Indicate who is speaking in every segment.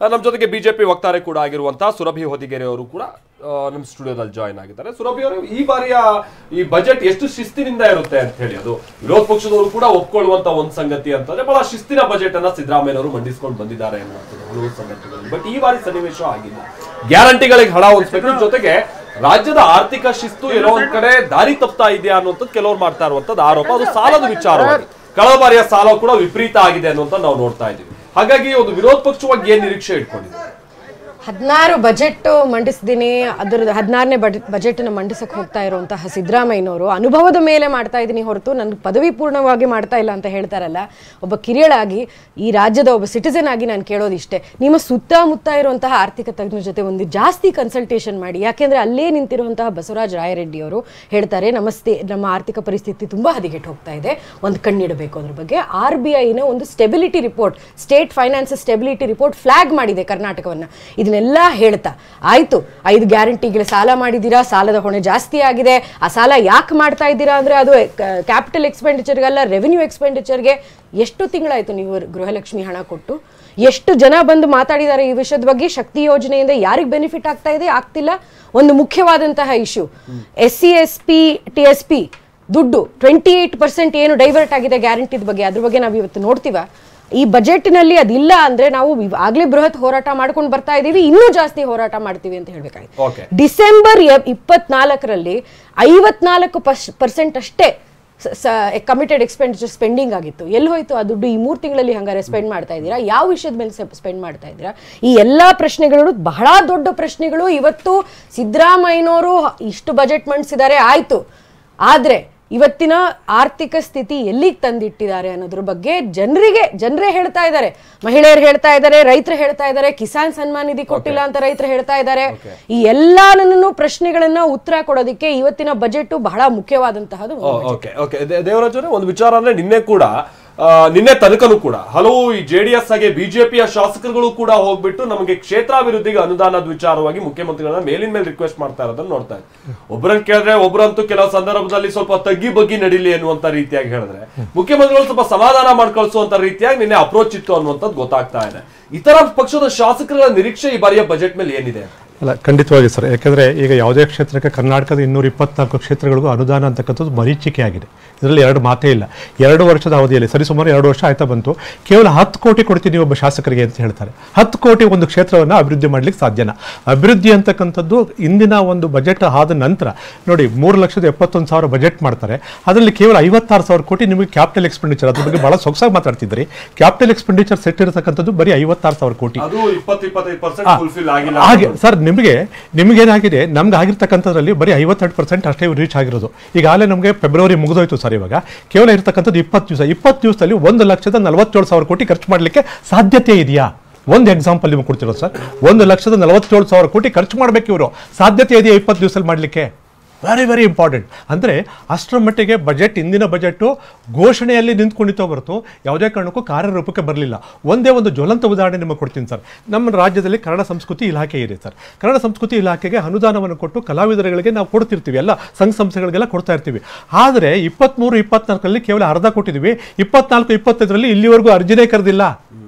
Speaker 1: ನಮ್ಮ ಜೊತೆಗೆ ಬಿಜೆಪಿ ವಕ್ತಾರೆ ಕೂಡ ಆಗಿರುವಂತಹ ಸುರಭಿ ಹೊದಿಗೆರೆ ಅವರು ಕೂಡ ನಮ್ಮ ಸ್ಟುಡಿಯೋದಲ್ಲಿ ಜಾಯಿನ್ ಆಗಿದ್ದಾರೆ. ಸುರಭಿ ಅವರು, ಈ ಬಾರಿಯ ಈ ಬಜೆಟ್ ಎಷ್ಟು ಶಿಸ್ತಿನಿಂದ ಇರುತ್ತೆ ಅಂತ ಹೇಳಿ ಅದು ವಿರೋಧ ಪಕ್ಷದವರು ಕೂಡ ಒಪ್ಕೊಳ್ಳುವಂತ ಒಂದು ಸಂಗತಿ ಅಂತಂದ್ರೆ ಬಹಳ ಶಿಸ್ತಿನ ಬಜೆಟ್ ಅನ್ನ ಸಿದ್ದರಾಮಯ್ಯನವರು ಮಂಡಿಸಿಕೊಂಡು ಬಂದಿದ್ದಾರೆ ಅನ್ನುವಂಥದ್ದು ಹಲವು ಸಂಗತಿಗಳು. ಬಟ್ ಈ ಬಾರಿ ಸನ್ನಿವೇಶ ಆಗಿಲ್ಲ. ಗ್ಯಾರಂಟಿಗಳಿಗೆ ಹಣ ಹೊಂದಿಸಬೇಕು, ಜೊತೆಗೆ ರಾಜ್ಯದ ಆರ್ಥಿಕ ಶಿಸ್ತು ಎಲ್ಲೋ ಒಂದ್ ಕಡೆ ದಾರಿ ತಪ್ತಾ ಇದೆಯಾ ಅನ್ನುವಂಥದ್ದು ಕೆಲವರು ಮಾಡ್ತಾ ಇರುವಂತದ್ದು ಆರೋಪ. ಅದು ಸಾಲದ ವಿಚಾರವಾಗಿ ಕಳೆದ ಬಾರಿಯ ಸಾಲ ಕೂಡ ವಿಪರೀತ ಆಗಿದೆ ಅನ್ನುವಂತ ನಾವು ನೋಡ್ತಾ ಇದ್ದೀವಿ. ಹಾಗಾಗಿ ಒಂದು ವಿರೋಧ ಪಕ್ಷವಾಗಿ ಏನ್ ನಿರೀಕ್ಷೆ ಇಟ್ಕೊಂಡಿದೆ?
Speaker 2: 16 ಬಜೆಟ್ ಮಂಡಿಸಿದೀನಿ, ಅದರ 16ನೇ ಬಜೆಟ್ ಮಂಡಿಸಕ್ಕೆ ಹೋಗ್ತಾ ಇರುವಂತಹ ಸಿದ್ದರಾಮಯ್ಯನವರು ಅನುಭವದ ಮೇಲೆ ಮಾಡ್ತಾ ಇದ್ದೀನಿ ಹೊರತು ನನ್ನ ಪದವಿ ಪೂರ್ಣವಾಗಿ ಮಾಡ್ತಾ ಇಲ್ಲ ಅಂತ ಹೇಳ್ತಾರಲ್ಲ. ಒಬ್ಬ ಕಿರಿಯಳಾಗಿ ಈ ರಾಜ್ಯದ ಒಬ್ಬ ಸಿಟಿಸನ್ ಆಗಿ ನಾನು ಕೇಳೋದಿಷ್ಟೇ, ನಿಮ್ಮ ಸುತ್ತಮುತ್ತ ಇರುವಂತಹ ಆರ್ಥಿಕ ತಜ್ಞರ ಜೊತೆ ಒಂದು ಜಾಸ್ತಿ ಕನ್ಸಲ್ಟೇಷನ್ ಮಾಡಿ. ಯಾಕೆಂದ್ರೆ ಅಲ್ಲೇ ನಿಂತಿರುವಂತಹ ಬಸವರಾಜ ರಾಯರೆಡ್ಡಿ ಅವರು ಹೇಳ್ತಾರೆ, ನಮ್ಮ ಆರ್ಥಿಕ ಪರಿಸ್ಥಿತಿ ತುಂಬಾ ಹದಗೆಟ್ಟು ಹೋಗ್ತಾ ಇದೆ, ಒಂದು ಕಣ್ಣಿಡಬೇಕು ಅದ್ರ ಬಗ್ಗೆ. RBIನ ಒಂದು stability report, state finance stability report flag ಮಾಡಿದೆ ಕರ್ನಾಟಕವನ್ನ. ಇದನ್ನೆಲ್ಲ ಹೇಳ್ತಾ ಆಯ್ತು 5 ಗ್ಯಾರಂಟಿಗಳ ಸಾಲ ಮಾಡಿದ್ದೀರಾ, ಸಾಲದ ಹೊಣೆ ಜಾಸ್ತಿ ಆಗಿದೆ, ಆ ಸಾಲ ಯಾಕೆ ಮಾಡ್ತಾ ಇದ್ದೀರಾ ಅಂದ್ರೆ ಅದು ಕ್ಯಾಪಿಟಲ್ ಎಕ್ಸ್ಪೆಂಡಿಚರ್ಗಲ್ಲ, ರೆವೆನ್ಯೂ ಎಕ್ಸ್ಪೆಂಡಿಚರ್ಗೆ. ಎಷ್ಟು ತಿಂಗಳಾಯ್ತು ನೀವು ಗೃಹಲಕ್ಷ್ಮಿ ಹಣ ಕೊಟ್ಟು? ಎಷ್ಟು ಜನ ಬಂದು ಮಾತಾಡಿದ್ದಾರೆ ಈ ವಿಷಯದ ಬಗ್ಗೆ? ಶಕ್ತಿ ಯೋಜನೆಯಿಂದ ಯಾರಿಗೆ ಬೆನಿಫಿಟ್ ಆಗ್ತಾ ಇದೆ, ಆಗ್ತಿಲ್ಲ. ಒಂದು ಮುಖ್ಯವಾದಂತಹ ಇಶ್ಯೂ SC SC TSP ದುಡ್ಡು 28% ಏನು ಡೈವರ್ಟ್ ಆಗಿದೆ ಗ್ಯಾರಂಟಿದ ಬಗ್ಗೆ, ಅದ್ರ ಬಗ್ಗೆ ನಾವು ಇವತ್ತು ನೋಡ್ತೀವ. ಈ ಬಜೆಟ್ನಲ್ಲಿ ಅದಿಲ್ಲ ಅಂದ್ರೆ ನಾವು ಆಗ್ಲೇ ಬೃಹತ್ ಹೋರಾಟ ಮಾಡ್ಕೊಂಡು ಬರ್ತಾ ಇದೀವಿ, ಇನ್ನೂ ಜಾಸ್ತಿ ಹೋರಾಟ ಮಾಡ್ತೀವಿ ಅಂತ ಹೇಳ್ಬೇಕಾಗಿದೆ. ಡಿಸೆಂಬರ್ 24ರಲ್ಲಿ 54% ಅಷ್ಟೇ ಕಮಿಟೆಡ್ ಎಕ್ಸ್ಪೆಂಡಿಚರ್ ಸ್ಪೆಂಡಿಂಗ್ ಆಗಿತ್ತು. ಎಲ್ಲಿ ಹೋಯ್ತು ಆ ದುಡ್ಡು? ಈ 3 ತಿಂಗಳಲ್ಲಿ ಹಂಗಾರೆ ಸ್ಪೆಂಡ್ ಮಾಡ್ತಾ ಇದ್ದೀರಾ? ಯಾವ ವಿಷಯದ ಮೇಲೆ ಸ್ಪೆಂಡ್ ಮಾಡ್ತಾ ಇದ್ದೀರಾ? ಈ ಎಲ್ಲಾ ಪ್ರಶ್ನೆಗಳು ಬಹಳ ದೊಡ್ಡ ಪ್ರಶ್ನೆಗಳು. ಇವತ್ತು ಸಿದ್ದರಾಮಯ್ಯನವರು ಇಷ್ಟು ಬಜೆಟ್ ಮಂಡಿಸಿದ್ದಾರೆ ಆಯ್ತು, ಆದ್ರೆ ಇವತ್ತಿನ ಆರ್ಥಿಕ ಸ್ಥಿತಿ ಎಲ್ಲಿಗೆ ತಂದಿಟ್ಟಿದ್ದಾರೆ ಅನ್ನೋದ್ರ ಬಗ್ಗೆ ಜನರೇ ಹೇಳ್ತಾ ಇದ್ದಾರೆ. ಮಹಿಳೆಯರು ಹೇಳ್ತಾ ಇದ್ದಾರೆ, ರೈತರು ಹೇಳ್ತಾ ಇದ್ದಾರೆ, ಕಿಸಾನ್ ಸನ್ಮಾನ್ ನಿಧಿ ಕೊಟ್ಟಿಲ್ಲ ಅಂತ ರೈತರು ಹೇಳ್ತಾ ಇದ್ದಾರೆ. ಈ ಎಲ್ಲಾನು ಪ್ರಶ್ನೆಗಳನ್ನ ಉತ್ತರ ಕೊಡೋದಕ್ಕೆ ಇವತ್ತಿನ ಬಜೆಟ್ ಬಹಳ ಮುಖ್ಯವಾದಂತಹದ್ದು.
Speaker 1: ದೇವರಾಜ್ ಅವರೇ, ಒಂದು ವಿಚಾರ ಅಂದ್ರೆ ನಿನ್ನೆ ತನಕನೂ ಕೂಡ ಹಲವು ಈ JDS ಹಾಗೆ ಬಿಜೆಪಿಯ ಶಾಸಕರುಗಳು ಕೂಡ ಹೋಗ್ಬಿಟ್ಟು ನಮಗೆ ಕ್ಷೇತ್ರಾಭಿವೃದ್ಧಿಗೆ ಅನುದಾನದ ವಿಚಾರವಾಗಿ ಮುಖ್ಯಮಂತ್ರಿಗಳನ್ನ ಮೇಲಿನ ಮೇಲೆ ರಿಕ್ವೆಸ್ಟ್ ಮಾಡ್ತಾ ಇರೋದನ್ನ ನೋಡ್ತಾ ಇದ್ದೆ. ಒಬ್ಬರನ್ನ ಕೇಳಿದ್ರೆ ಒಬ್ಬರಂತೂ ಕೆಲವು ಸಂದರ್ಭದಲ್ಲಿ ಸ್ವಲ್ಪ ತಗ್ಗಿ ಬಗ್ಗಿ ನಡೀಲಿ ಅನ್ನುವಂತ ರೀತಿಯಾಗಿ ಹೇಳಿದ್ರೆ, ಮುಖ್ಯಮಂತ್ರಿಗಳು ಸ್ವಲ್ಪ ಸಮಾಧಾನ ಮಾಡ್ಕೊಳ್ಸುವಂತ ರೀತಿಯಾಗಿ ನಿನ್ನೆ ಅಪ್ರೋಚ್ ಇತ್ತು ಅನ್ನುವಂಥದ್ದು ಗೊತ್ತಾಗ್ತಾ ಇದೆ. ಇತರ ಪಕ್ಷದ ಶಾಸಕರ ನಿರೀಕ್ಷೆ ಈ ಬಾರಿಯ ಬಜೆಟ್ ಮೇಲೆ ಏನಿದೆ?
Speaker 3: ಅಲ್ಲ, ಖಂಡಿತವಾಗಿ ಸರ್. ಯಾಕಂದರೆ ಈಗ ಯಾವುದೇ ಕ್ಷೇತ್ರಕ್ಕೆ ಕರ್ನಾಟಕದ 224 ಕ್ಷೇತ್ರಗಳಿಗೂ ಅನುದಾನ ಅಂತಕ್ಕಂಥದ್ದು ಮರೀಚಿಕೆ ಆಗಿದೆ. ಇದರಲ್ಲಿ 2 ಮಾತೇ ಇಲ್ಲ. 2 ವರ್ಷದ ಅವಧಿಯಲ್ಲಿ ಸರಿಸುಮಾರು 2 ವರ್ಷ ಆಯ್ತಾ ಬಂತು, ಕೇವಲ 10 ಕೋಟಿ ಕೊಡ್ತೀನಿ ಒಬ್ಬ ಶಾಸಕರಿಗೆ ಅಂತ ಹೇಳ್ತಾರೆ. 10 ಕೋಟಿ ಒಂದು ಕ್ಷೇತ್ರವನ್ನು ಅಭಿವೃದ್ಧಿ ಮಾಡ್ಲಿಕ್ಕೆ ಸಾಧ್ಯನಾ? ಅಭಿವೃದ್ಧಿ ಅಂತಕ್ಕಂಥದ್ದು ಇಂದಿನ ಒಂದು ಬಜೆಟ್ ಆದ ನಂತರ ನೋಡಿ 3,71,000 ಬಜೆಟ್ ಮಾಡ್ತಾರೆ. ಅದರಲ್ಲಿ ಕೇವಲ 56,000 ಕೋಟಿ ನಿಮಗೆ ಕ್ಯಾಪಿಟಲ್ ಎಕ್ಸ್ಪೆಂಡಿಚರ್. ಅದ್ರ ಬಗ್ಗೆ ಬಹಳ ಸೊಗಸಾಗಿ ಮಾತಾಡ್ತಿದ್ರಿ. ಕ್ಯಾಪಿಟಲ್ ಎಕ್ಸ್ಪೆಂಡಿಚರ್ ಸೆಟ್ ಇರತಕ್ಕಂಥದ್ದು ಬರೀ 56,000 ಕೋಟಿ. ಹಾಗೆ ಸರ್, ನಿಮಗೇನಾಗಿದೆ, ನಮ್ಗೆ ಆಗಿರ್ತಕ್ಕಂಥದ್ರಲ್ಲಿ ಬರೀ 52% ಅಷ್ಟೇ ರೀಚ್ ಆಗಿರೋದು. ಈಗಾಗಲೇ ನಮಗೆ ಫೆಬ್ರವರಿ ಮುಗಿದೋಯ್ತು ಸರ್. ಇವಾಗ ಕೇವಲ ಇರ್ತಕ್ಕಂಥದ್ದು 20 ದಿವಸ. 20 ದಿವಸದಲ್ಲಿ 1,47,000 ಕೋಟಿ ಖರ್ಚು ಮಾಡಲಿಕ್ಕೆ ಸಾಧ್ಯತೆ ಇದೆಯಾ? ಒಂದು ಎಕ್ಸಾಂಪಲ್ ನಿಮ್ಗೆ ಕೊಡ್ತಿರೋದು ಸರ್. 1,47,000 ಕೋಟಿ ಖರ್ಚು ಮಾಡಬೇಕು ಇವರು. ಸಾಧ್ಯತೆ ಇದೆಯಾ 20 ದಿವಸದಲ್ಲಿ ಮಾಡಲಿಕ್ಕೆ? Very very important. ಅಂದರೆ ಅಷ್ಟರ ಮಟ್ಟಿಗೆ ಬಜೆಟ್, ಇಂದಿನ ಬಜೆಟು ಘೋಷಣೆಯಲ್ಲಿ ನಿಂತ್ಕೊಂಡಿತ್ತೋ ಹೊರತು ಯಾವುದೇ ಕಾರಣಕ್ಕೂ ಕಾರ್ಯರೂಪಕ್ಕೆ ಬರಲಿಲ್ಲ. ಒಂದೇ ಒಂದು ಜ್ವಲಂತ ಉದಾಹರಣೆ ನಿಮಗೆ ಕೊಡ್ತೀನಿ ಸರ್. ನಮ್ಮ ರಾಜ್ಯದಲ್ಲಿ ಕನ್ನಡ ಸಂಸ್ಕೃತಿ ಇಲಾಖೆ ಇದೆ ಸರ್. ಕನ್ನಡ ಸಂಸ್ಕೃತಿ ಇಲಾಖೆಗೆ ಅನುದಾನವನ್ನು ಕೊಟ್ಟು ಕಲಾವಿದರುಗಳಿಗೆ ನಾವು ಕೊಡ್ತಿರ್ತೀವಿ, ಎಲ್ಲ ಸಂಘ ಸಂಸ್ಥೆಗಳಿಗೆಲ್ಲ ಕೊಡ್ತಾ ಇರ್ತೀವಿ. ಆದರೆ 23-24ರಲ್ಲಿ ಕೇವಲ ಅರ್ಧ ಕೊಟ್ಟಿದ್ದೀವಿ. 24-25ರಲ್ಲಿ ಇಲ್ಲಿವರೆಗೂ ಅರ್ಜಿನೇ ಕರೆದಿಲ್ಲ.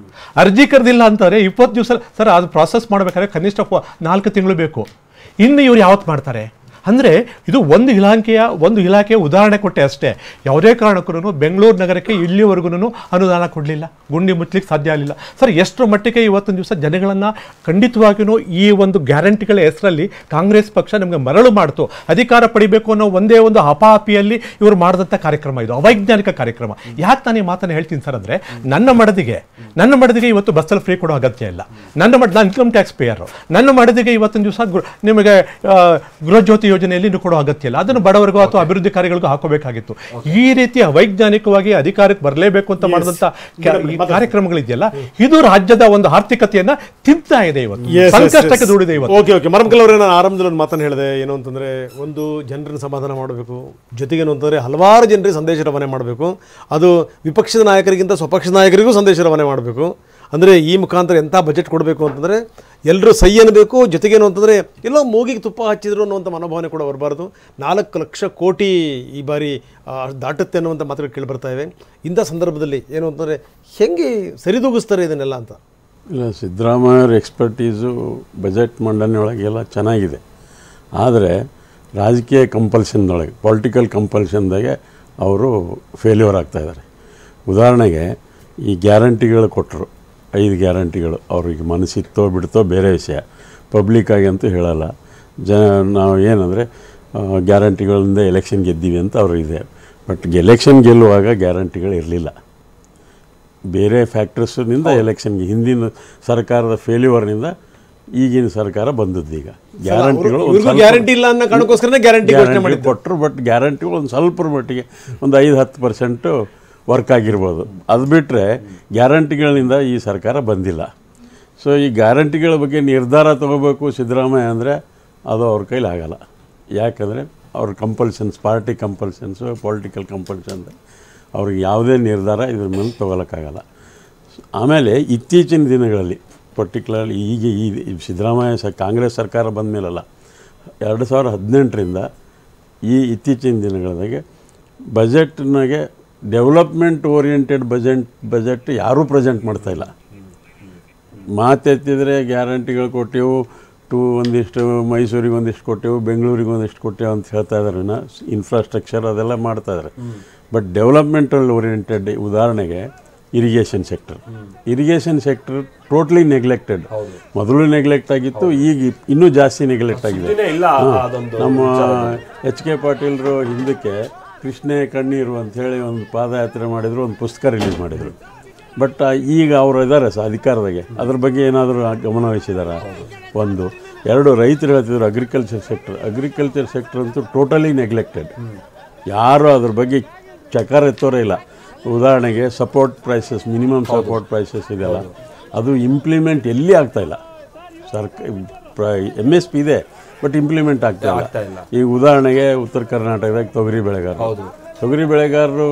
Speaker 3: ಅರ್ಜಿ ಕರೆದಿಲ್ಲ ಅಂತಾರೆ. 20 ದಿವಸ ಸರ್, ಅದು ಪ್ರಾಸೆಸ್ ಮಾಡಬೇಕಾದ್ರೆ ಕನಿಷ್ಠ 4 ತಿಂಗಳು ಬೇಕು. ಇನ್ನು ಇವ್ರು ಯಾವತ್ತು ಮಾಡ್ತಾರೆ? ಅಂದರೆ ಇದು ಒಂದು ಇಲಾಖೆಯ ಉದಾಹರಣೆ ಕೊಟ್ಟೆ ಅಷ್ಟೇ. ಯಾವುದೇ ಕಾರಣಕ್ಕೂ ಬೆಂಗಳೂರು ನಗರಕ್ಕೆ ಇಲ್ಲಿವರೆಗೂ ಅನುದಾನ ಕೊಡಲಿಲ್ಲ, ಗುಂಡಿ ಮುಚ್ಚಲಿಕ್ಕೆ ಸಾಧ್ಯ ಆಗಲಿಲ್ಲ ಸರ್. ಎಷ್ಟರ ಮಟ್ಟಿಗೆ ಇವತ್ತೊಂದು ದಿವಸ ಜನಗಳನ್ನು ಖಂಡಿತವಾಗಿಯೂ ಈ ಒಂದು ಗ್ಯಾರಂಟಿಗಳ ಹೆಸರಲ್ಲಿ ಕಾಂಗ್ರೆಸ್ ಪಕ್ಷ ನಮಗೆ ಮರಳು ಮಾಡ್ತು. ಅಧಿಕಾರ ಪಡಿಬೇಕು ಅನ್ನೋ ಒಂದೇ ಒಂದು ಹಪಾಹಪಿಯಲ್ಲಿ ಇವರು ಮಾಡಿದಂಥ ಕಾರ್ಯಕ್ರಮ ಇದು, ಅವೈಜ್ಞಾನಿಕ ಕಾರ್ಯಕ್ರಮ. ಯಾಕೆ ನಾನು ಈ ಮಾತನ್ನು ಹೇಳ್ತೀನಿ ಸರ್ ಅಂದರೆ, ನನ್ನ ಮಡದಿಗೆ ಇವತ್ತು ಬಸ್ಸಲ್ಲಿ ಫ್ರೀ ಕೊಡೋ ಅಗತ್ಯ ಇಲ್ಲ. ನಾನು ಇನ್ಕಮ್ ಟ್ಯಾಕ್ಸ್ ಪೇಯರು. ನನ್ನ ಮಡದಿಗೆ ಇವತ್ತೊಂದು ದಿವಸ ನಿಮಗೆ ಗೃಹಜ್ಯೋತಿ ಯೋಜನೆಯಲ್ಲಿ ಕೊಡೋ ಅಗತ್ಯ ಇಲ್ಲ. ಅದನ್ನು ಬಡವರಿಗೂ ಅಥವಾ ಅಭಿವೃದ್ಧಿ ಕಾರ್ಯಗಳಿಗೂ ಹಾಕೋಬೇಕಾಗಿತ್ತು. ಈ ರೀತಿ ಅವೈಜ್ಞಾನಿಕವಾಗಿ ಅಧಿಕಾರಕ್ಕೆ ಬರಲೇಬೇಕು ಅಂತ ಮಾಡಿದಂತ ಕಾರ್ಯಕ್ರಮಗಳಿದೆಯಲ್ಲ, ಇದು ರಾಜ್ಯದ ಒಂದು ಆರ್ಥಿಕತೆಯನ್ನ ತಿಂತಾ ಇದೆ, ಇವತ್ತು ಸಂಕಷ್ಟಕ್ಕೆ ದೂಡಿದೆ ಇವತ್ತು.
Speaker 4: ಓಕೆ ಮರಮಕಲ್ ಅವರೇ, ನಾನು ಆರಂಭದಲ್ಲಿ ಒಂದು ಮಾತನ್ನು ಹೇಳಿದೆ. ಏನು ಅಂತಂದ್ರೆ, ಒಂದು ಜನರನ್ನು ಸಮಾಧಾನ ಮಾಡಬೇಕು, ಜೊತೆಗೆ ಏನು ಅಂತಂದ್ರೆ ಹಲವಾರು ಜನರಿಗೆ ಸಂದೇಶ ರವಾನೆ ಮಾಡಬೇಕು. ಅದು ವಿಪಕ್ಷದ ನಾಯಕರಿಗಿಂತ ಸ್ವಪಕ್ಷದ ನಾಯಕರಿಗೂ ಸಂದೇಶ ರವಾನೆ ಮಾಡಬೇಕು. ಅಂದರೆ ಈ ಮುಖಾಂತರ ಎಂಥ ಬಜೆಟ್ ಕೊಡಬೇಕು ಅಂತಂದರೆ ಎಲ್ಲರೂ ಸೈ ಅನ್ನಬೇಕು. ಜೊತೆಗೇನು ಅಂತಂದರೆ ಎಲ್ಲೋ ಮೂಗಿಗೆ ತುಪ್ಪ ಹಚ್ಚಿದ್ರು ಅನ್ನುವಂಥ ಮನೋಭಾವನೆ ಕೂಡ ಬರಬಾರ್ದು. 4 ಲಕ್ಷ ಕೋಟಿ ಈ ಬಾರಿ ದಾಟುತ್ತೆ ಅನ್ನುವಂಥ ಮಾತುಗಳು ಕೇಳಿ ಬರ್ತಾ ಇವೆ. ಇಂಥ ಸಂದರ್ಭದಲ್ಲಿ ಏನು ಅಂತಂದರೆ ಹೆಂಗೆ ಸರಿದೂಗಿಸ್ತಾರೆ ಇದನ್ನೆಲ್ಲ ಅಂತ?
Speaker 5: ಇಲ್ಲ, ಸಿದ್ದರಾಮಯ್ಯವ್ರ ಎಕ್ಸ್ಪರ್ಟೀಸು ಬಜೆಟ್ ಮಂಡನೆಯೊಳಗೆಲ್ಲ ಚೆನ್ನಾಗಿದೆ. ಆದರೆ ರಾಜಕೀಯ ಕಂಪಲ್ಷನ್ದೊಳಗೆ, ಪೊಲಿಟಿಕಲ್ ಕಂಪಲ್ಷನ್ದಾಗೆ ಅವರು ಫೇಲ್ಯೂರ್ ಆಗ್ತಾಯಿದ್ದಾರೆ. ಉದಾಹರಣೆಗೆ ಈ ಗ್ಯಾರಂಟಿಗಳು ಕೊಟ್ಟರು, 5 ಗ್ಯಾರಂಟಿಗಳು. ಅವ್ರಿಗೆ ಮನಸ್ಸಿತ್ತೋ ಬಿಡ್ತೋ ಬೇರೆ ವಿಷಯ, ಪಬ್ಲಿಕ್ಕಾಗಿ ಅಂತೂ ಹೇಳಲ್ಲ. ನಾವು ಏನಂದರೆ ಗ್ಯಾರಂಟಿಗಳಿಂದ ಎಲೆಕ್ಷನ್ ಗೆದ್ದೀವಿ ಅಂತ ಅವರು ಇದೆ. ಬಟ್ ಎಲೆಕ್ಷನ್ ಗೆಲ್ಲುವಾಗ ಗ್ಯಾರಂಟಿಗಳು ಇರಲಿಲ್ಲ. ಬೇರೆ ಫ್ಯಾಕ್ಟರ್ಸ್ನಿಂದ ಎಲೆಕ್ಷನ್ಗೆ ಹಿಂದಿನ ಸರ್ಕಾರದ ಫೇಲ್ಯೂರ್ನಿಂದ ಈಗಿನ ಸರ್ಕಾರ ಬಂದದ್ದು. ಈಗ ಗ್ಯಾರಂಟಿಗಳು
Speaker 4: ಗ್ಯಾರಂಟಿ ಇಲ್ಲ ಅನ್ನೋ ಕಾರಣಕ್ಕೋಸ್ಕರನೇ ಗ್ಯಾರಂಟಿ
Speaker 5: ಕೊಟ್ಟರು. ಬಟ್ ಗ್ಯಾರಂಟಿಗಳು ಒಂದು ಸ್ವಲ್ಪ ಮಟ್ಟಿಗೆ ಒಂದು 5-10% ವರ್ಕ್ ಆಗಿರ್ಬೋದು. ಅದು ಬಿಟ್ಟರೆ ಗ್ಯಾರಂಟಿಗಳಿಂದ ಈ ಸರ್ಕಾರ ಬಂದಿಲ್ಲ. ಸೊ ಈ ಗ್ಯಾರಂಟಿಗಳ ಬಗ್ಗೆ ನಿರ್ಧಾರ ತೊಗೋಬೇಕು ಸಿದ್ದರಾಮಯ್ಯ ಅಂದರೆ ಅದು ಅವ್ರ ಕೈಲಿ ಆಗಲ್ಲ. ಯಾಕಂದರೆ ಅವ್ರ ಕಂಪಲ್ಷನ್ಸ್, ಪಾರ್ಟಿ ಕಂಪಲ್ಷನ್ಸು, ಪೊಲಿಟಿಕಲ್ ಕಂಪಲ್ಷನ್, ಅವ್ರಿಗೆ ಯಾವುದೇ ನಿರ್ಧಾರ ಇದ್ರ ಮೇಲೆ ತೊಗೊಳಕ್ಕಾಗಲ್ಲ. ಆಮೇಲೆ ಇತ್ತೀಚಿನ ದಿನಗಳಲ್ಲಿ ಪರ್ಟಿಕ್ಯುಲರ್ಲಿ ಈಗ ಈ ಸಿದ್ದರಾಮಯ್ಯ ಕಾಂಗ್ರೆಸ್ ಸರ್ಕಾರ ಬಂದ ಮೇಲಲ್ಲ, 2018ರಿಂದ ಈ ಇತ್ತೀಚಿನ ದಿನಗಳಾಗೆ ಬಜೆಟ್ನಾಗೆ ಡೆವಲಪ್ಮೆಂಟ್ ಓರಿಯೆಂಟೆಡ್ ಬಜೆಟ್ ಯಾರೂ ಪ್ರೆಸೆಂಟ್ ಮಾಡ್ತಾಯಿಲ್ಲ. ಮಾತೆತ್ತಿದ್ರೆ ಗ್ಯಾರಂಟಿಗಳು ಕೊಟ್ಟೆವು, ಒಂದಿಷ್ಟು ಮೈಸೂರಿಗೆ ಒಂದಿಷ್ಟು ಕೊಟ್ಟೆವು, ಬೆಂಗಳೂರಿಗೆ ಒಂದಿಷ್ಟು ಕೊಟ್ಟೆವು ಅಂತ ಹೇಳ್ತಾ ಇದ್ದಾರೆ. ಇನ್ಫ್ರಾಸ್ಟ್ರಕ್ಚರ್ ಅದೆಲ್ಲ ಮಾಡ್ತಾಯಿದ್ದಾರೆ. ಬಟ್ ಡೆವಲಪ್ಮೆಂಟಲ್ ಓರಿಯೆಂಟೆಡ್, ಉದಾಹರಣೆಗೆ ಇರಿಗೇಷನ್ ಸೆಕ್ಟರ್ ಟೋಟ್ಲಿ ನೆಗ್ಲೆಕ್ಟೆಡ್. ಮೊದಲು ನೆಗ್ಲೆಕ್ಟ್ ಆಗಿತ್ತು, ಈಗ ಇನ್ನೂ ಜಾಸ್ತಿ ನೆಗ್ಲೆಕ್ಟ್ ಆಗಿದೆ. ನಮ್ಮ ಎಚ್ ಕೆ ಪಾಟೀಲ್ರು ಹಿಂದಕ್ಕೆ ಕೃಷ್ಣೇ ಕಣ್ಣೀರು ಅಂಥೇಳಿ ಒಂದು ಪಾದಯಾತ್ರೆ ಮಾಡಿದರು, ಒಂದು ಪುಸ್ತಕ ರಿಲೀಸ್ ಮಾಡಿದರು. ಬಟ್ ಈಗ ಅವರು ಇದ್ದಾರೆ ಅಧಿಕಾರದಾಗೆ, ಅದ್ರ ಬಗ್ಗೆ ಏನಾದರೂ ಗಮನ ವಹಿಸಿದಾರ? 1. 2, ರೈತರು ಹೇಳ್ತಿದ್ರು ಅಗ್ರಿಕಲ್ಚರ್ ಸೆಕ್ಟರ್ ಅಂತೂ ಟೋಟಲಿ ನೆಗ್ಲೆಕ್ಟೆಡ್. ಯಾರು ಅದ್ರ ಬಗ್ಗೆ ಚಕಾರ ಎತ್ತೋರೇ ಇಲ್ಲ. ಉದಾಹರಣೆಗೆ support prices, minimum support prices ಇದೆಲ್ಲ, ಅದು ಇಂಪ್ಲಿಮೆಂಟ್ ಎಲ್ಲಿ ಆಗ್ತಾಯಿಲ್ಲ. MSP ಇದೆ, ಬಟ್ ಇಂಪ್ಲಿಮೆಂಟ್ ಆಗ್ತಾಯಿಲ್ಲ. ಈಗ ಉದಾಹರಣೆಗೆ ಉತ್ತರ ಕರ್ನಾಟಕದಾಗ ತೊಗರಿ ಬೆಳೆಗಾರರು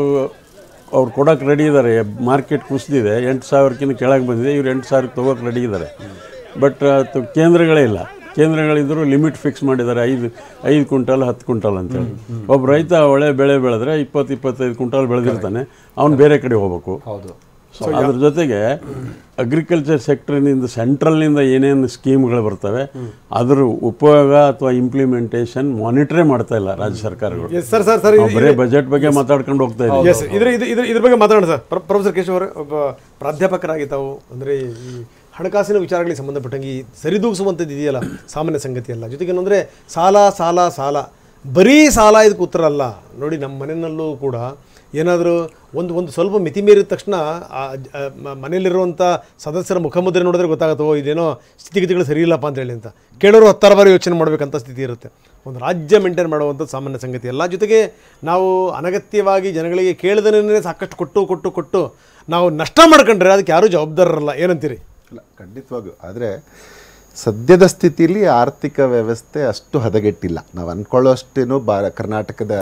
Speaker 5: ಅವ್ರು ಕೊಡೋಕೆ ರೆಡಿ ಇದ್ದಾರೆ. ಮಾರ್ಕೆಟ್ ಕುಸಿದಿದೆ, 8,000ಕ್ಕಿಂತ ಕೆಳಗೆ ಬಂದಿದೆ, ಇವ್ರು 8,000ಕ್ಕೆ ತೊಗೋಕೆ ರೆಡಿ ಇದ್ದಾರೆ. ಬಟ್ ಕೇಂದ್ರಗಳೇ ಇಲ್ಲ. ಕೇಂದ್ರಗಳಿದ್ದರೂ ಲಿಮಿಟ್ ಫಿಕ್ಸ್ ಮಾಡಿದ್ದಾರೆ, 5 ಕ್ವಿಂಟಲ್ 10 ಕ್ವಿಂಟಲ್ ಅಂತೇಳಿ. ಒಬ್ಬ ರೈತ ಒಳ್ಳೆ ಬೆಳೆ ಬೆಳೆದ್ರೆ 20-25 ಕ್ವಿಂಟಲ್ ಬೆಳೆದಿರ್ತಾನೆ, ಅವ್ನು ಬೇರೆ ಕಡೆ ಹೋಗ್ಬೇಕು. ಸೊ ಅದ್ರ ಜೊತೆಗೆ ಅಗ್ರಿಕಲ್ಚರ್ ಸೆಕ್ಟರ್ನಿಂದ ಸೆಂಟ್ರಲ್ನಿಂದ ಏನೇನು ಸ್ಕೀಮ್ಗಳು ಬರ್ತವೆ ಅದ್ರ ಉಪಯೋಗ ಅಥವಾ ಇಂಪ್ಲಿಮೆಂಟೇಷನ್ ಮಾನಿಟ್ರೇ ಮಾಡ್ತಾ ಇಲ್ಲ ರಾಜ್ಯ ಸರ್ಕಾರಗಳು. ಬರೀ ಬಜೆಟ್ ಬಗ್ಗೆ ಮಾತಾಡ್ಕೊಂಡು ಹೋಗ್ತಾ ಇದ್ದೀವಿ.
Speaker 4: ಇದ್ರ ಬಗ್ಗೆ ಮಾತಾಡೋಣ ಸರ್. ಪ್ರೊಫೆಸರ್ ಕೇಶವ್ ಅವರು ಒಬ್ಬ ಪ್ರಾಧ್ಯಾಪಕರಾಗಿ ತಾವು ಅಂದರೆ ಈ ಹಣಕಾಸಿನ ವಿಚಾರಗಳಿಗೆ ಸಂಬಂಧಪಟ್ಟಂಗೆ ಸರಿದೂಗಿಸುವಂಥದ್ದು ಇದೆಯಲ್ಲ, ಸಾಮಾನ್ಯ ಸಂಗತಿ ಅಲ್ಲ. ಜೊತೆಗೆ ಏನಂದರೆ ಸಾಲ ಬರೀ ಸಾಲ ಇದಕ್ಕೆ ಉತ್ತರ ಅಲ್ಲ. ನೋಡಿ, ನಮ್ಮ ಮನೆಯಲ್ಲೂ ಕೂಡ ಏನಾದರೂ ಒಂದು ಸ್ವಲ್ಪ ಮಿತಿ ಮೀರಿದ ತಕ್ಷಣ ಮನೆಯಲ್ಲಿರುವಂಥ ಸದಸ್ಯರ ಮುಖಮುದ್ರೆ ನೋಡಿದ್ರೆ ಗೊತ್ತಾಗುತ್ತೋ ಇದೇನೋ ಸ್ಥಿತಿಗತಿಗಳು ಸರಿ ಇಲ್ಲಪ್ಪ ಅಂತೇಳಿ ಅಂತ ಕೇಳೋರು 10 ಬಾರಿ ಯೋಚನೆ ಮಾಡಬೇಕಂತ ಸ್ಥಿತಿ ಇರುತ್ತೆ. ಒಂದು ರಾಜ್ಯ ಮೇಂಟೈನ್ ಮಾಡುವಂಥದ್ದು ಸಾಮಾನ್ಯ ಸಂಗತಿ ಅಲ್ಲ. ಜೊತೆಗೆ ನಾವು ಅನಗತ್ಯವಾಗಿ ಜನಗಳಿಗೆ ಕೇಳದೇ ಸಾಕಷ್ಟು ಕೊಟ್ಟು ನಾವು ನಷ್ಟ ಮಾಡ್ಕೊಂಡ್ರೆ ಅದಕ್ಕೆ ಯಾರೂ ಜವಾಬ್ದಾರರಲ್ಲ. ಏನಂತೀರಿ?
Speaker 6: ಇಲ್ಲ, ಖಂಡಿತವಾಗೂ. ಆದರೆ ಸದ್ಯದ ಸ್ಥಿತಿಯಲ್ಲಿ ಆರ್ಥಿಕ ವ್ಯವಸ್ಥೆ ಅಷ್ಟು ಹದಗೆಟ್ಟಿಲ್ಲ. ನಾವು ಅಂದ್ಕೊಳ್ಳೋಷ್ಟೇನು ಕರ್ನಾಟಕದ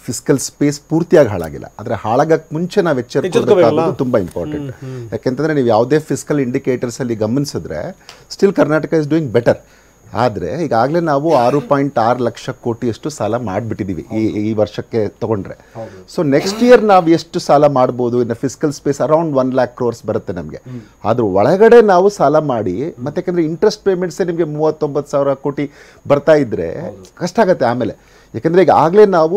Speaker 6: ಫಿಸ್ಕಲ್ ಸ್ಪೇಸ್ ಪೂರ್ತಿಯಾಗಿ ಹಾಳಾಗಿಲ್ಲ. ಆದರೆ ಹಾಳಾಗಕ್ಕೆ ಮುಂಚೆ ನಾವು ಎಚ್ಚರಿಕೆಯಾಗೋದು ತುಂಬ ಇಂಪಾರ್ಟೆಂಟ್. ಯಾಕೆಂತಂದರೆ ನೀವು ಯಾವುದೇ ಫಿಸ್ಕಲ್ ಇಂಡಿಕೇಟರ್ಸಲ್ಲಿ ಗಮನಿಸಿದ್ರೆ still Karnataka is doing better. ಆದರೆ ಈಗಾಗಲೇ ನಾವು 6.6 ಲಕ್ಷ ಕೋಟಿಯಷ್ಟು ಸಾಲ ಮಾಡಿಬಿಟ್ಟಿದ್ದೀವಿ ಈ ವರ್ಷಕ್ಕೆ ತೊಗೊಂಡ್ರೆ. ಸೊ ನೆಕ್ಸ್ಟ್ ಇಯರ್ ನಾವು ಎಷ್ಟು ಸಾಲ ಮಾಡ್ಬೋದು? ಇನ್ನು fiscal space around 1 lakh crores ಬರುತ್ತೆ ನಮಗೆ. ಅದ್ರ ಒಳಗಡೆ ನಾವು ಸಾಲ ಮಾಡಿ, ಮತ್ತೆ ಯಾಕೆಂದರೆ ಇಂಟ್ರೆಸ್ಟ್ ಪೇಮೆಂಟ್ಸೇ ನಿಮಗೆ 39,000 ಕೋಟಿ ಬರ್ತಾ ಇದ್ದರೆ ಕಷ್ಟ ಆಗುತ್ತೆ ಆಮೇಲೆ. ಯಾಕೆಂದರೆ ಈಗ ಆಗಲೇ ನಾವು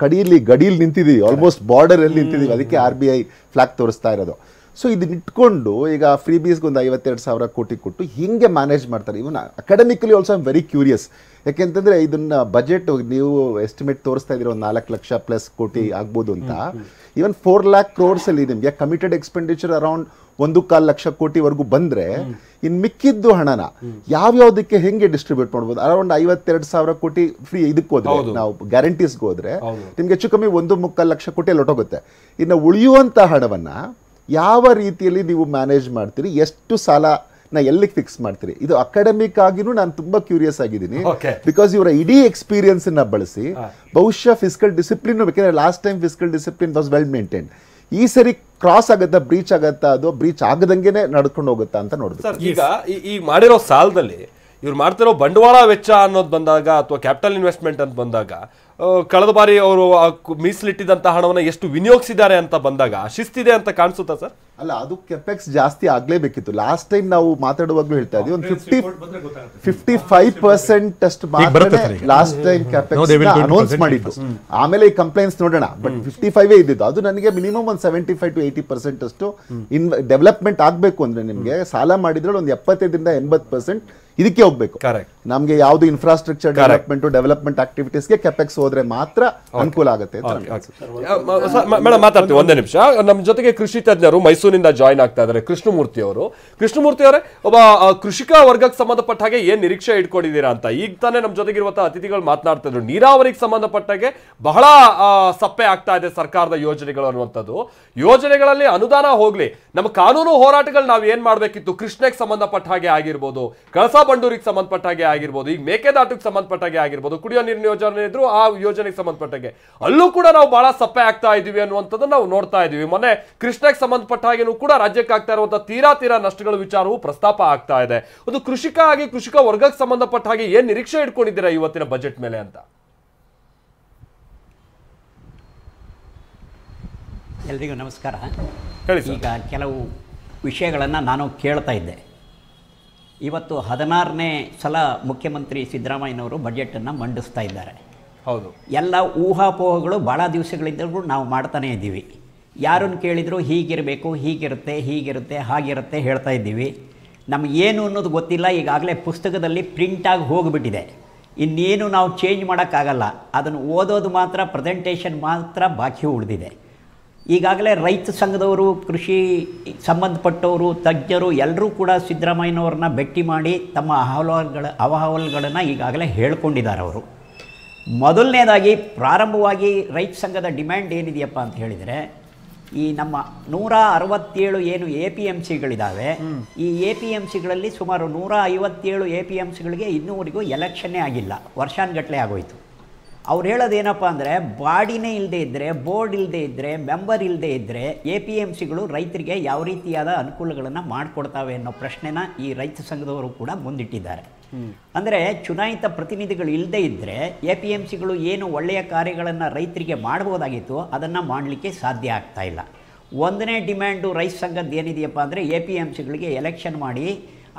Speaker 6: ಗಡಿಯಲ್ಲಿ ನಿಂತಿದ್ದೀವಿ, ಆಲ್ಮೋಸ್ಟ್ ಬಾರ್ಡರಲ್ಲಿ ನಿಂತಿದ್ದೀವಿ. ಅದಕ್ಕೆ RBI ಫ್ಲಾಗ್ ತೋರಿಸ್ತಾ ಇರೋದು. ಸೊ ಇದನ್ನ ಇಟ್ಕೊಂಡು ಈಗ ಫ್ರೀ ಬೀಸ್ಗೆ ಒಂದು 52,000 ಕೋಟಿ ಕೊಟ್ಟು ಹಿಂಗೆ ಮ್ಯಾನೇಜ್ ಮಾಡ್ತಾರೆ. Even academically also I'm very curious. ಯಾಕೆಂತಂದರೆ ಇದನ್ನು ಬಜೆಟ್ ನೀವು ಎಸ್ಟಿಮೇಟ್ ತೋರಿಸ್ತಾ ಇದ್ದೀರ ಒಂದು 4 ಲಕ್ಷ ಪ್ಲಸ್ ಕೋಟಿ ಆಗ್ಬೋದು ಅಂತ. ಈವನ್ 4 lakh crores ಅಲ್ಲಿ ನಿಮಗೆ ಕಮಿಟೆಡ್ ಎಕ್ಸ್ಪೆಂಡಿಚರ್ ಅರೌಂಡ್ 1.25 ಲಕ್ಷ ಕೋಟಿವರೆಗೂ ಬಂದರೆ ಇನ್ನು ಮಿಕ್ಕಿದ್ದು ಹಣನ ಯಾವ್ಯಾವುದಕ್ಕೆ ಹೆಂಗೆ ಡಿಸ್ಟ್ರಿಬ್ಯೂಟ್ ಮಾಡ್ಬೋದು? ಅರೌಂಡ್ 52,000 ಕೋಟಿ ಫ್ರೀ ಇದಕ್ಕೆ ಹೋದ್ರೆ, ನಾವು ಗ್ಯಾರಂಟೀಸ್ಗೆ ಹೋದ್ರೆ ನಿಮ್ಗೆ ಹೆಚ್ಚು ಕಮ್ಮಿ 1.25 ಲಕ್ಷ ಕೋಟಿ ಹೊರಟೋಗುತ್ತೆ. ಇನ್ನು ಉಳಿಯುವಂಥ ಹಣವನ್ನು ಯಾವ ರೀತಿಯಲ್ಲಿ ನೀವು ಮ್ಯಾನೇಜ್ ಮಾಡ್ತೀರಿ? ಎಷ್ಟು ಸಾಲನ ಎಲ್ಲಿಗೆ ಫಿಕ್ಸ್ ಮಾಡ್ತೀರಿ? ಇದು ಅಕಾಡೆಮಿಕ್ ಆಗಿನೂ ನಾನು ತುಂಬಾ ಕ್ಯೂರಿಯಸ್ ಆಗಿದ್ದೀನಿ. ಬಿಕಾಸ್ ಇವರ ಇಡೀ ಎಕ್ಸ್ಪೀರಿಯನ್ಸ್ ಅನ್ನ ಬಳಸಿ ಬಹುಶಃ ಫಿಸ್ಕಲ್ ಡಿಸಿಪ್ಲಿನ್, ಬೇಕಂದ್ರೆ last time fiscal discipline was well maintain. ಈ ಸರಿ ಕ್ರಾಸ್ ಆಗತ್ತಾ, ಬ್ರೀಚ್ ಆಗತ್ತಾ, ಅದು ಬ್ರೀಚ್ ಆಗದಂಗೆನೆ ನಡ್ಕೊಂಡು ಹೋಗುತ್ತಾ ಅಂತ ನೋಡ್ಬೇಕು.
Speaker 1: ಈಗ ಈ ಮಾಡಿರೋ ಸಾಲದಲ್ಲಿ ಇವ್ರು ಮಾಡ್ತಿರೋ ಬಂಡವಾಳ ವೆಚ್ಚ ಅನ್ನೋದು ಬಂದಾಗ ಅಥವಾ ಕ್ಯಾಪಿಟಲ್ ಇನ್ವೆಸ್ಟ್ಮೆಂಟ್ ಅಂತ ಬಂದಾಗ ಕಳೆದ ಬಾರಿ ಅವರು ಮೀಸಲಿಟ್ಟಿದ್ದಂತ ಹಣವನ್ನು ಎಷ್ಟು ವಿನಿಯೋಗಿಸಿದ್ದಾರೆ ಅಂತ ಬಂದಾಗ ಶಿಸ್ತಿದೆ ಅಂತ ಕಾಣಿಸುತ್ತಾ ಸರ್?
Speaker 6: ಅಲ್ಲ, ಅದು ಕೆಪೆಕ್ಸ್ ಜಾಸ್ತಿ ಆಗ್ಲೇಬೇಕಿತ್ತು. ಲಾಸ್ಟ್ ಟೈಮ್ ನಾವು ಮಾತಾಡುವಾಗ್ಲೂ ಹೇಳ್ತಾ ಇದ್ವಿ, ಒಂದು 55% ಅಷ್ಟು ಲಾಸ್ಟ್ ಟೈಮ್ ಕೆಪೆಕ್ಸ್ ಅನೌನ್ಸ್ ಮಾಡಿದ್ದು. ಆಮೇಲೆ ಈ ಕಂಪ್ಲೇಂಟ್ಸ್ ನೋಡೋಣ, ಬಟ್ 55 ಇದ್ದಿದ್ದು. ಅದು ನನಗೆ ಮಿನಿಮಮ್ ಒಂದು 75 to 80% ಅಷ್ಟು ಡೆವಲಪ್ಮೆಂಟ್ ಆಗ್ಬೇಕು ಅಂದ್ರೆ ನಿಮ್ಗೆ ಸಾಲ ಮಾಡಿದ್ರೆ ಒಂದು 75% ಇದಕ್ಕೆ ಹೋಗ್ಬೇಕು. ನಮ್ಗೆ ಯಾವ್ದು ಇನ್ಫ್ರಾಸ್ಟ್ರಕ್ಚರ್ ಡೆವಲಪ್ಮೆಂಟ್ ಆಕ್ಟಿವಿಟೀಸ್ಗೆ ಕೆಪೆಕ್ಸ್ ಹೋದ್ರೆ ಮಾತ್ರ ಅನುಕೂಲ ಆಗುತ್ತೆ.
Speaker 1: ಮೇಡಮ್ ಮಾತಾಡ್ತೀವಿ, ಒಂದೇ ನಿಮಿಷ. ನಮ್ಮ ಜೊತೆಗೆ ಕೃಷಿ ತಜ್ಞರು ಮೈಸೂರಿನಿಂದ ಜಾಯಿನ್ ಆಗ್ತಾ ಇದ್ದಾರೆ. ಕೃಷ್ಣಮೂರ್ತಿ ಅವರು, ಅವರೇ, ಒಬ್ಬ ಕೃಷಿಕ ವರ್ಗಕ್ಕೆ ಸಂಬಂಧಪಟ್ಟ ಹಾಗೆ ಏನ್ ನಿರೀಕ್ಷೆ ಇಟ್ಕೊಂಡಿದ್ದೀರಾ ಅಂತ ಈಗ ತಾನೇ ನಮ್ಮ ಜೊತೆಗಿರುವಂತಹ ಅತಿಥಿಗಳು ಮಾತನಾಡ್ತಾ ಇದ್ರು. ನೀರಾವರಿಗೆ ಸಂಬಂಧಪಟ್ಟ ಹಾಗೆ ಬಹಳ ಸಪ್ಪೆ ಆಗ್ತಾ ಇದೆ ಸರ್ಕಾರದ ಯೋಜನೆಗಳು ಅನ್ನುವಂಥದ್ದು. ಯೋಜನೆಗಳಲ್ಲಿ ಅನುದಾನ ಹೋಗ್ಲಿ, ನಮ್ಮ ಕಾನೂನು ಹೋರಾಟಗಳು ನಾವು ಏನ್ ಮಾಡ್ಬೇಕಿತ್ತು, ಕೃಷ್ಣಕ್ಕೆ ಸಂಬಂಧಪಟ್ಟ ಹಾಗೆ ಆಗಿರ್ಬೋದು, ಕಳಸಾ ಬಂಡೂರಿಗೆ ಸಂಬಂಧಪಟ್ಟ ಹಾಗೆ ಆಗಿರ್ಬೋದು, ಈಗ ಮೇಕೆದಾಟಕ್ಕೆ ಸಂಬಂಧಪಟ್ಟ ಹಾಗೆ ಆಗಿರ್ಬೋದು, ಕುಡಿಯೋ ನೀರಿನ ಯೋಜನೆ ಇದ್ರು ಆ ಯೋಜನೆಗೆ ಸಂಬಂಧಪಟ್ಟ ಹಾಗೆ ಅಲ್ಲೂ ಕೂಡ ನಾವು ಬಹಳ ಸಪ್ಪೆ ಆಗ್ತಾ ಇದೀವಿ ಅನ್ನುವಂಥದ್ದನ್ನು ನಾವು ನೋಡ್ತಾ ಇದೀವಿ. ಮೊನ್ನೆ ಕೃಷ್ಣಕ್ಕೆ ಸಂಬಂಧಪಟ್ಟ ಹಾಗೆನೂ ಕೂಡ ರಾಜ್ಯಕ್ಕೆ ಆಗ್ತಾ ಇರುವಂತಹ ತೀರಾ ನಷ್ಟಗಳ ವಿಚಾರವೂ ಪ್ರಸ್ತಾಪ ಆಗ್ತಾ ಇದೆ. ಒಂದು ಕೃಷಿಕ ವರ್ಗಕ್ಕೆ ಸಂಬಂಧಪಟ್ಟ ಹಾಗೆ ಏನ್ ನಿರೀಕ್ಷೆ ಇಟ್ಕೊಂಡಿದ್ದೀರಾ ಇವತ್ತಿನ ಬಜೆಟ್ ಮೇಲೆ ಅಂತ?
Speaker 7: ಎಲ್ರಿಗೂ ನಮಸ್ಕಾರ.
Speaker 1: ಈಗ
Speaker 7: ಕೆಲವು ವಿಷಯಗಳನ್ನು ನಾನು ಕೇಳ್ತಾ ಇದ್ದೆ. ಇವತ್ತು 16ನೇ ಸಲ ಮುಖ್ಯಮಂತ್ರಿ ಸಿದ್ದರಾಮಯ್ಯನವರು ಬಜೆಟನ್ನು ಮಂಡಿಸ್ತಾ ಇದ್ದಾರೆ.
Speaker 1: ಹೌದು,
Speaker 7: ಎಲ್ಲ ಊಹಾಪೋಹಗಳು ಭಾಳ ದಿವಸಗಳಿಂದಲೂ ನಾವು ಮಾಡ್ತಾನೇ ಇದ್ದೀವಿ. ಯಾರನ್ನು ಕೇಳಿದರೂ ಹೀಗಿರಬೇಕು, ಹೀಗಿರುತ್ತೆ ಹಾಗಿರುತ್ತೆ ಹೇಳ್ತಾ ಇದ್ದೀವಿ. ನಮಗೇನು ಅನ್ನೋದು ಗೊತ್ತಿಲ್ಲ. ಈಗಾಗಲೇ ಪುಸ್ತಕದಲ್ಲಿ ಪ್ರಿಂಟಾಗಿ ಹೋಗಿಬಿಟ್ಟಿದೆ. ಇನ್ನೇನು ನಾವು ಚೇಂಜ್ ಮಾಡೋಕ್ಕಾಗಲ್ಲ. ಅದನ್ನು ಓದೋದು ಮಾತ್ರ, ಪ್ರೆಸೆಂಟೇಷನ್ ಮಾತ್ರ ಬಾಕಿ ಉಳಿದಿದೆ. ಈಗಾಗಲೇ ರೈತ ಸಂಘದವರು, ಕೃಷಿ ಸಂಬಂಧಪಟ್ಟವರು, ತಜ್ಞರು ಎಲ್ಲರೂ ಕೂಡ ಸಿದ್ದರಾಮಯ್ಯನವ್ರನ್ನ ಭೇಟಿ ಮಾಡಿ ತಮ್ಮ ಅಹವಾಲುಗಳನ್ನು ಈಗಾಗಲೇ ಹೇಳ್ಕೊಂಡಿದ್ದಾರೆ. ಅವರು ಮೊದಲನೇದಾಗಿ ಪ್ರಾರಂಭವಾಗಿ ರೈತ ಸಂಘದ ಡಿಮ್ಯಾಂಡ್ ಏನಿದೆಯಪ್ಪ ಅಂತ ಹೇಳಿದರೆ, ಈ ನಮ್ಮ 167 ಏನು APMCಗಳಿದ್ದಾವೆ, ಈ APMCಗಳಲ್ಲಿ ಸುಮಾರು 157 APMCಗಳಿಗೆ ಇನ್ನೂವರೆಗೂ ಎಲೆಕ್ಷನ್ನೇ ಆಗಿಲ್ಲ. ವರ್ಷಾನುಗಟ್ಟಲೆ ಆಗೋಯ್ತು. ಅವ್ರು ಹೇಳೋದೇನಪ್ಪ ಅಂದರೆ, ಬಾಡಿನೇ ಇಲ್ಲದೆ ಇದ್ದರೆ, ಬೋರ್ಡ್ ಇಲ್ಲದೆ ಇದ್ದರೆ, ಮೆಂಬರ್ ಇಲ್ಲದೆ ಇದ್ದರೆ APMCಗಳು ರೈತರಿಗೆ ಯಾವ ರೀತಿಯಾದ ಅನುಕೂಲಗಳನ್ನು ಮಾಡಿಕೊಡ್ತಾವೆ ಅನ್ನೋ ಪ್ರಶ್ನೆನ ಈ ರೈತ ಸಂಘದವರು ಕೂಡ ಮುಂದಿಟ್ಟಿದ್ದಾರೆ. ಅಂದರೆ ಚುನಾಯಿತ ಪ್ರತಿನಿಧಿಗಳು ಇಲ್ಲದೆ ಇದ್ದರೆ APMCಗಳು ಏನು ಒಳ್ಳೆಯ ಕಾರ್ಯಗಳನ್ನು ರೈತರಿಗೆ ಮಾಡ್ಬೋದಾಗಿತ್ತು ಅದನ್ನು ಮಾಡಲಿಕ್ಕೆ ಸಾಧ್ಯ ಆಗ್ತಾ ಇಲ್ಲ. ಒಂದನೇ ಡಿಮ್ಯಾಂಡು ರೈತ ಸಂಘದ್ದು ಏನಿದೆಯಪ್ಪ ಅಂದರೆ, APMCಗಳಿಗೆ ಎಲೆಕ್ಷನ್ ಮಾಡಿ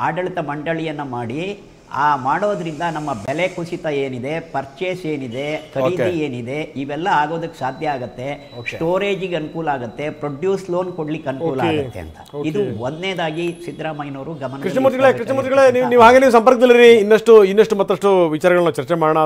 Speaker 7: ಆಡಳಿತ ಮಂಡಳಿಯನ್ನು ಮಾಡಿ ಮಾಡೋದ್ರಿಂದ ನಮ್ಮ ಬೆಲೆ ಕುಸಿತ ಏನಿದೆ, ಪರ್ಚೇಸ್ ಏನಿದೆ, ಖರೀದಿ ಏನಿದೆ, ಇವೆಲ್ಲ ಆಗೋದಕ್ಕೆ ಸಾಧ್ಯ ಆಗುತ್ತೆ. ಸ್ಟೋರೇಜಿಗೆ ಅನುಕೂಲ ಆಗುತ್ತೆ, ಪ್ರೊಡ್ಯೂಸ್ ಲೋನ್ ಕೊಡ್ಲಿಕ್ಕೆ ಅನುಕೂಲ ಆಗುತ್ತೆ ಅಂತ. ಇದು ಒಂದನೇದಾಗಿ ಸಿದ್ದರಾಮಯ್ಯನವರು ಗಮನ.
Speaker 4: ಕೃಷ್ಣಮೂರ್ತಿಗಳೇ, ನೀವು ಹಾಗೆ ನೀವು ಸಂಪರ್ಕದಲ್ಲಿ ಇನ್ನಷ್ಟು ಮತ್ತಷ್ಟು ವಿಚಾರಗಳನ್ನ ಚರ್ಚೆ ಮಾಡೋಣ.